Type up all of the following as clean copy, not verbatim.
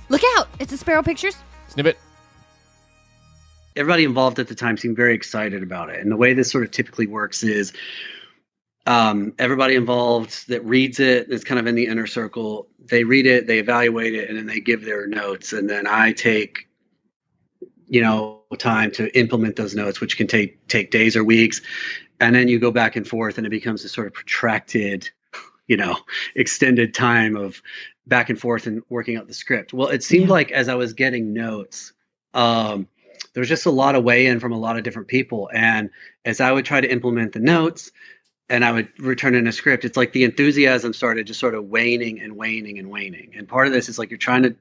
Look out! It's a Sparrow Pictures. Snippet. Everybody involved at the time seemed very excited about it. And the way this sort of typically works is everybody involved that reads it is kind of in the inner circle. They read it, they evaluate it, and then they give their notes. And then I take, time to implement those notes, which can take days or weeks. And then you go back and forth, and it becomes a sort of protracted, extended time of back and forth and working out the script. Well, it seemed like as I was getting notes, there was just a lot of weigh-in from a lot of different people. And as I would try to implement the notes and I would return in a script, it's like the enthusiasm started just sort of waning and waning and waning. And part of this is like you're trying to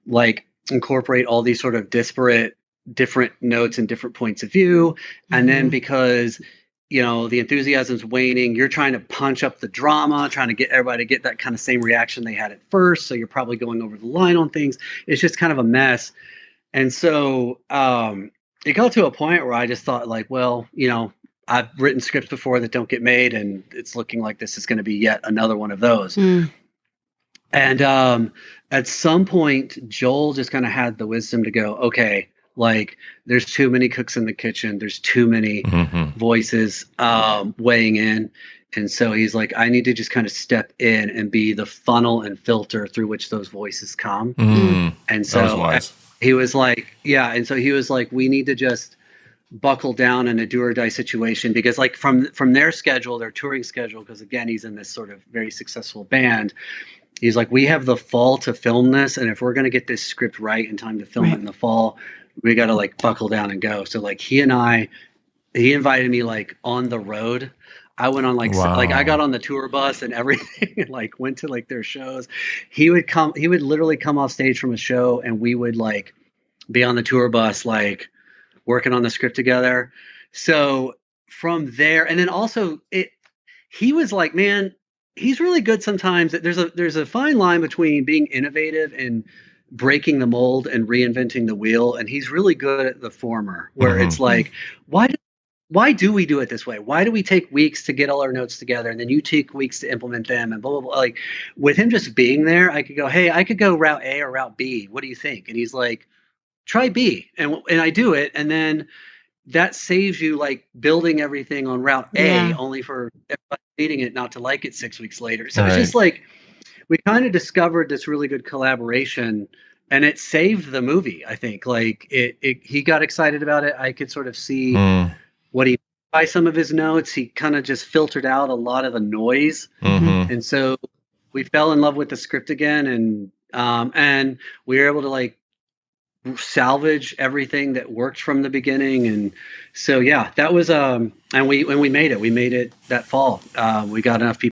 like incorporate all these sort of disparate different notes and different points of view. And then because the enthusiasm's waning, you're trying to punch up the drama, trying to get everybody to get that kind of same reaction they had at first. So you're probably going over the line on things. It's just kind of a mess. And so it got to a point where I just thought like, well, I've written scripts before that don't get made, and it's looking like this is going to be yet another one of those. And at some point, Joel just kind of had the wisdom to go, okay, like there's too many cooks in the kitchen. There's too many voices weighing in. And so he's like, I need to just kind of step in and be the funnel and filter through which those voices come. And so that was wise. He was like, yeah. And so he was like, we need to just buckle down in a do or die situation, because like from their schedule, their touring schedule, because again, he's in this sort of very successful band. He's like, we have the fall to film this. And if we're going to get this script right in time to film it in the fall, we got to like buckle down and go. So like he invited me like on the road. I went on like I got on the tour bus and everything and like went to like their shows. He would literally come off stage from a show and we would like be on the tour bus, like working on the script together. So from there, and then also he was like, man, he's really good sometimes. There's a fine line between being innovative and breaking the mold and reinventing the wheel. And he's really good at the former, where it's like, why do we do it this way? Why do we take weeks to get all our notes together and then you take weeks to implement them and blah, blah, blah. Like with him just being there, I could go, hey, I could go route A or route B. What do you think? And he's like, try B. And I do it. And then that saves you like building everything on route A only for everybody reading it not to like it 6 weeks later. So it's just like, we kind of discovered this really good collaboration, and it saved the movie. I think like he got excited about it. I could sort of see what he, by some of his notes, he kind of just filtered out a lot of the noise. And so we fell in love with the script again. And we were able to like salvage everything that worked from the beginning. And so, yeah, that was, and when we made it that fall, we got enough people